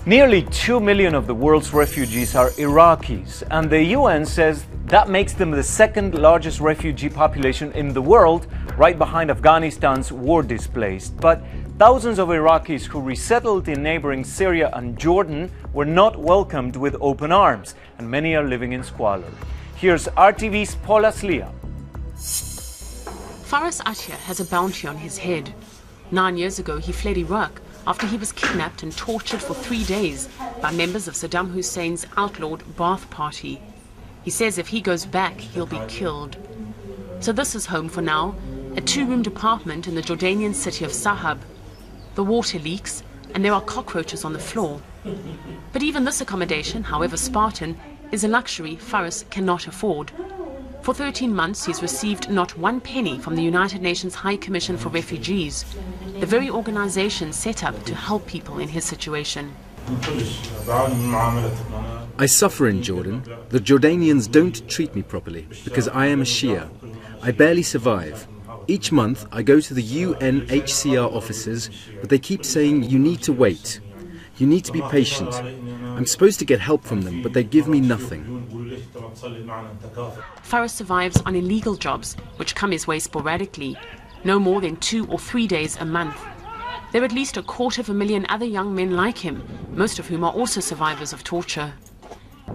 Nearly 2 million of the world's refugees are Iraqis, and the UN says that makes them the second largest refugee population in the world, right behind Afghanistan's war displaced. But thousands of Iraqis who resettled in neighboring Syria and Jordan were not welcomed with open arms, and many are living in squalor. Here's RTV's Paula Slia. Faris Atia has a bounty on his head. 9 years ago, he fled Iraq after he was kidnapped and tortured for 3 days by members of Saddam Hussein's outlawed Ba'ath Party. He says if he goes back, he'll be killed. So this is home for now, a 2-room apartment in the Jordanian city of Sahab. The water leaks and there are cockroaches on the floor. But even this accommodation, however Spartan, is a luxury Faris cannot afford. For 13 months, he's received not 1 penny from the United Nations High Commission for Refugees, the very organization set up to help people in his situation. I suffer in Jordan. The Jordanians don't treat me properly because I am a Shia. I barely survive. Each month I go to the UNHCR offices, but they keep saying you need to wait. You need to be patient. I'm supposed to get help from them, but they give me nothing. Faris survives on illegal jobs, which come his way sporadically, no more than 2 or 3 days a month. There are at least 250,000 other young men like him, most of whom are also survivors of torture.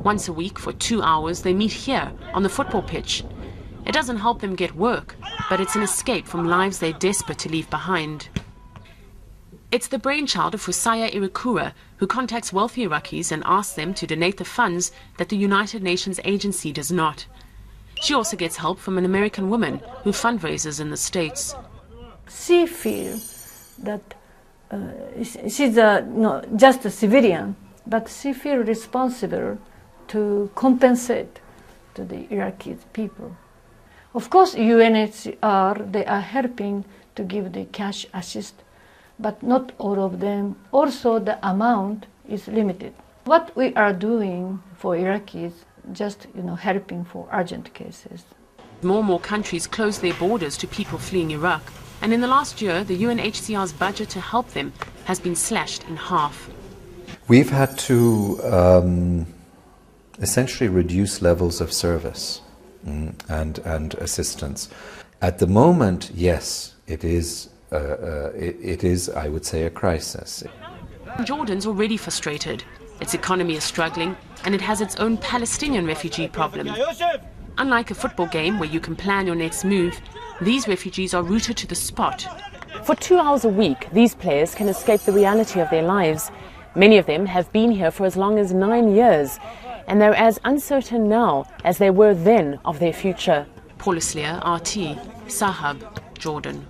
Once a week for 2 hours they meet here on the football pitch. It doesn't help them get work, but it's an escape from lives they're desperate to leave behind. It's the brainchild of Husaya Iraqura, who contacts wealthy Iraqis and asks them to donate the funds that the United Nations agency does not. She also gets help from an American woman who fundraises in the States. She feels that she's not just a civilian, but she feels responsible to compensate to the Iraqi people. Of course, UNHCR, they are helping to give the cash assist, but not all of them. Also, the amount is limited. What we are doing for Iraqis, just helping for urgent cases. More and more countries close their borders to people fleeing Iraq, and in the last year, the UNHCR's budget to help them has been slashed in half. We've had to essentially reduce levels of service and assistance. At the moment, yes, it is, I would say, a crisis. Jordan's already frustrated. Its economy is struggling, and it has its own Palestinian refugee problem. Unlike a football game where you can plan your next move, these refugees are rooted to the spot. For 2 hours a week, these players can escape the reality of their lives. Many of them have been here for as long as 9 years, and they're as uncertain now as they were then of their future. Paula Slia, RT, Sahab, Jordan.